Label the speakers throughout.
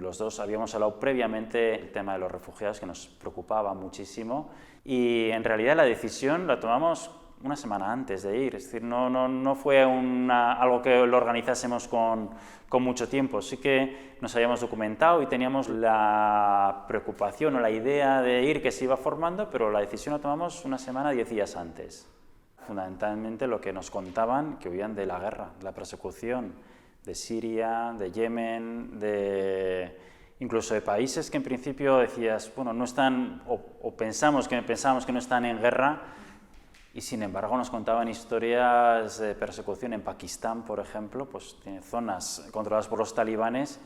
Speaker 1: los dos habíamos hablado previamente el tema de los refugiados, que nos preocupaba muchísimo, y en realidad la decisión la tomamos una semana antes de ir, es decir, no fue algo que lo organizásemos con mucho tiempo. Sí que nos habíamos documentado y teníamos la preocupación o la idea de ir que se iba formando, pero la decisión la tomamos una semana, 10 días antes. Fundamentalmente lo que nos contaban, que huían de la guerra, de la persecución, de Siria, de Yemen, incluso de países que en principio decías, bueno, no están, o pensábamos que no están en guerra, y sin embargo nos contaban historias de persecución en Pakistán, por ejemplo, pues tiene zonas controladas por los talibanes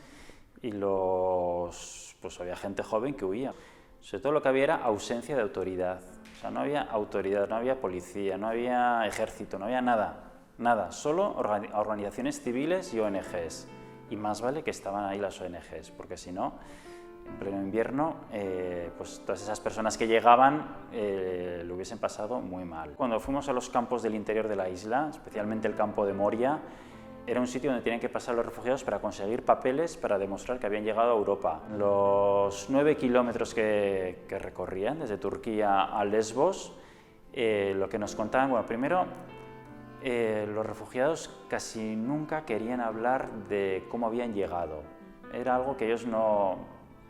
Speaker 1: y pues había gente joven que huía. Sobre todo lo que había era ausencia de autoridad. O sea, no había autoridad, no había policía, no había ejército, no había nada, solo organizaciones civiles y ONGs. Y más vale que estaban ahí las ONGs, porque si no, en pleno invierno, pues todas esas personas que llegaban lo hubiesen pasado muy mal. Cuando fuimos a los campos del interior de la isla, especialmente el campo de Moria, era un sitio donde tenían que pasar los refugiados para conseguir papeles para demostrar que habían llegado a Europa. Los 9 kilómetros que recorrían desde Turquía a Lesbos, lo que nos contaban, bueno, primero, los refugiados casi nunca querían hablar de cómo habían llegado. Era algo que ellos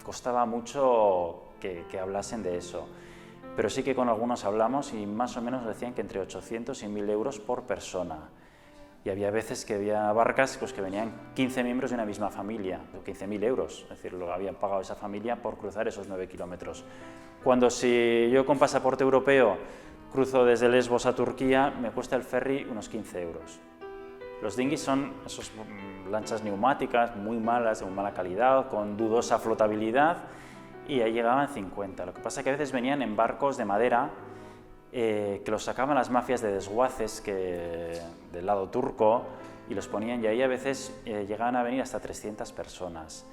Speaker 1: costaba mucho que hablasen de eso, pero sí que con algunos hablamos y más o menos decían que entre 800 y 1.000 euros por persona. Y había veces que había barcas pues, que venían 15 miembros de una misma familia, 15.000 euros, es decir, lo habían pagado esa familia por cruzar esos 9 kilómetros. Cuando si yo con pasaporte europeo cruzo desde Lesbos a Turquía, me cuesta el ferry unos 15 euros. Los dinghies son esas lanchas neumáticas muy malas, de muy mala calidad, con dudosa flotabilidad, y ahí llegaban 50. Lo que pasa es que a veces venían en barcos de madera que los sacaban las mafias de desguaces del lado turco y los ponían, y ahí a veces llegaban a venir hasta 300 personas.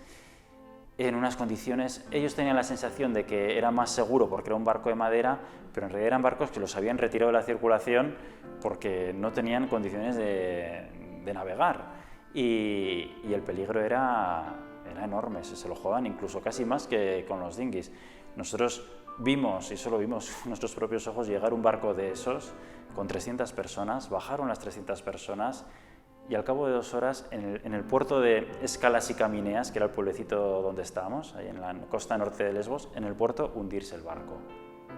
Speaker 1: En unas condiciones, ellos tenían la sensación de que era más seguro porque era un barco de madera, pero en realidad eran barcos que los habían retirado de la circulación porque no tenían condiciones de navegar, y el peligro era enorme, se lo jugaban incluso casi más que con los dinghies. Nosotros vimos, y solo vimos con nuestros propios ojos, llegar un barco de esos con 300 personas, bajaron las 300 personas, y al cabo de 2 horas, en el puerto de Escalas y Camineas, que era el pueblecito donde estábamos, ahí en la costa norte de Lesbos, en el puerto hundirse el barco.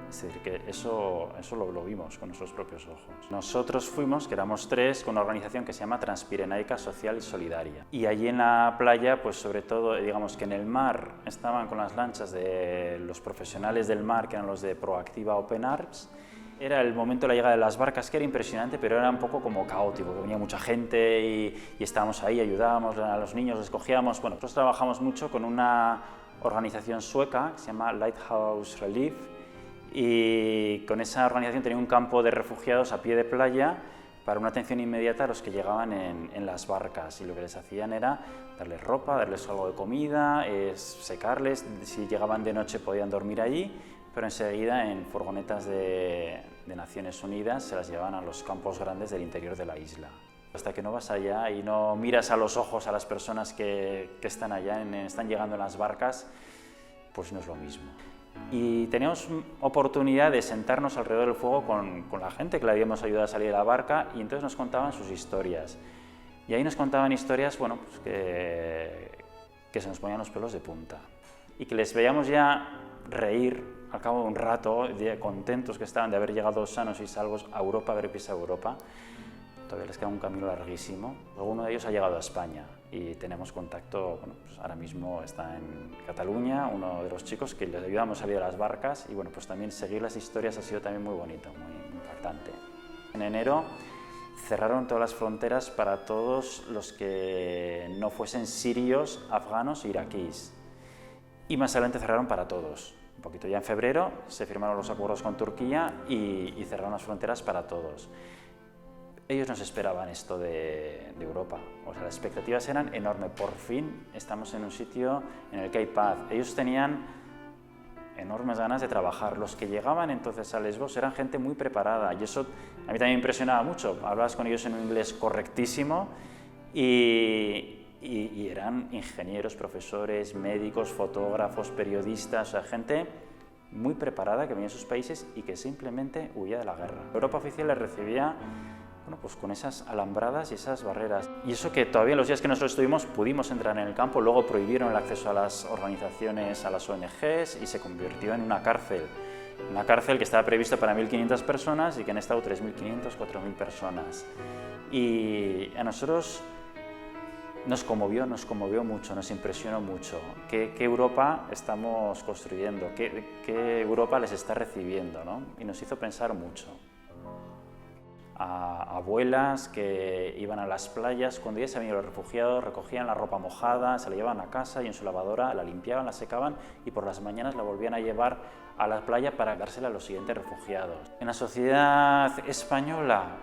Speaker 1: Es decir, que eso lo vimos con nuestros propios ojos. Nosotros fuimos, que éramos 3, con una organización que se llama Transpirenaica Social y Solidaria. Y allí en la playa, pues sobre todo, digamos que en el mar estaban con las lanchas de los profesionales del mar, que eran los de Proactiva Open Arms. Era el momento de la llegada de las barcas, que era impresionante, pero era un poco como caótico, que venía mucha gente y estábamos ahí, ayudábamos a los niños, les cogíamos. Bueno, nosotros trabajamos mucho con una organización sueca que se llama Lighthouse Relief, y con esa organización tenía un campo de refugiados a pie de playa para una atención inmediata a los que llegaban en las barcas, y lo que les hacían era darles ropa, darles algo de comida, secarles, si llegaban de noche podían dormir allí, pero enseguida en furgonetas de Naciones Unidas se las llevaban a los campos grandes del interior de la isla. Hasta que no vas allá y no miras a los ojos a las personas que están allá, están llegando en las barcas, pues no es lo mismo. Y teníamos oportunidad de sentarnos alrededor del fuego con la gente que le habíamos ayudado a salir de la barca, y entonces nos contaban sus historias. Y ahí nos contaban historias, bueno, pues que se nos ponían los pelos de punta. Y que les veíamos ya reír al cabo de un rato, contentos que estaban de haber llegado sanos y salvos a Europa, haber pisado Europa. Todavía les queda un camino larguísimo. Alguno de ellos ha llegado a España y tenemos contacto, bueno, pues ahora mismo está en Cataluña, uno de los chicos que les ayudamos a salir de las barcas, y bueno, pues también seguir las historias ha sido también muy bonito, muy impactante. En enero cerraron todas las fronteras para todos los que no fuesen sirios, afganos e iraquíes, y más adelante cerraron para todos. Un poquito ya en febrero se firmaron los acuerdos con Turquía y cerraron las fronteras para todos. Ellos nos esperaban esto de Europa, o sea, las expectativas eran enormes. Por fin estamos en un sitio en el que hay paz. Ellos tenían enormes ganas de trabajar. Los que llegaban entonces a Lesbos eran gente muy preparada, y eso a mí también me impresionaba mucho. Hablabas con ellos en un inglés correctísimo y y eran ingenieros, profesores, médicos, fotógrafos, periodistas, o sea, gente muy preparada que venía de sus países y que simplemente huía de la guerra. Europa oficial les recibía pues con esas alambradas y esas barreras. Y eso que todavía en los días que nosotros estuvimos pudimos entrar en el campo, luego prohibieron el acceso a las organizaciones, a las ONGs, y se convirtió en una cárcel. Una cárcel que estaba prevista para 1.500 personas y que han estado 3.500, 4.000 personas. Y a nosotros nos conmovió mucho, nos impresionó mucho. ¿Qué Europa estamos construyendo? ¿Qué Europa les está recibiendo, ¿no? Y nos hizo pensar mucho. A abuelas que iban a las playas, cuando ya se habían ido los refugiados, recogían la ropa mojada, se la llevaban a casa y en su lavadora la limpiaban, la secaban y por las mañanas la volvían a llevar a la playa para dársela a los siguientes refugiados. En la sociedad española,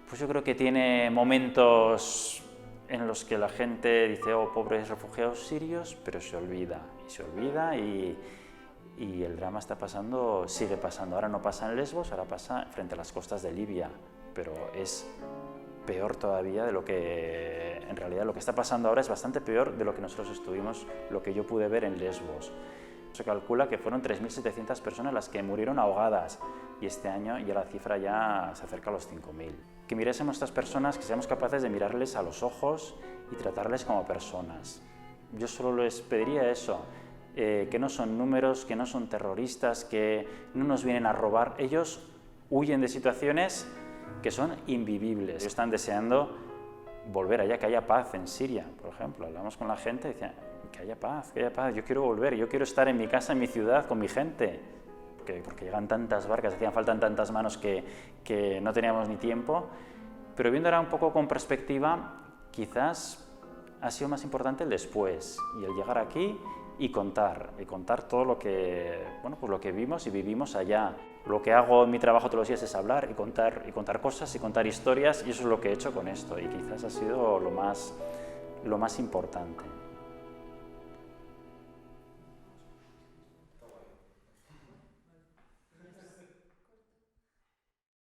Speaker 1: pues yo creo que tiene momentos en los que la gente dice, oh, pobres refugiados sirios, pero se olvida y el drama está pasando, sigue pasando. Ahora no pasa en Lesbos, ahora pasa frente a las costas de Libia, pero es peor todavía de lo que, en realidad, lo que está pasando ahora es bastante peor de lo que nosotros estuvimos, lo que yo pude ver en Lesbos. Se calcula que fueron 3.700 personas las que murieron ahogadas y este año ya la cifra ya se acerca a los 5.000. Que mirásemos a estas personas, que seamos capaces de mirarles a los ojos y tratarles como personas. Yo solo les pediría eso, que no son números, que no son terroristas, que no nos vienen a robar. Ellos huyen de situaciones que son invivibles. Están deseando volver allá, que haya paz en Siria, por ejemplo. Hablamos con la gente y decían, que haya paz, yo quiero volver, yo quiero estar en mi casa, en mi ciudad, con mi gente. Porque llegan tantas barcas, hacían falta tantas manos que no teníamos ni tiempo. Pero viendo ahora un poco con perspectiva, quizás ha sido más importante el después y el llegar aquí y contar todo lo que, pues lo que vimos y vivimos allá. Lo que hago en mi trabajo todos los días es hablar y contar cosas y contar historias, y eso es lo que he hecho con esto, y quizás ha sido lo más importante.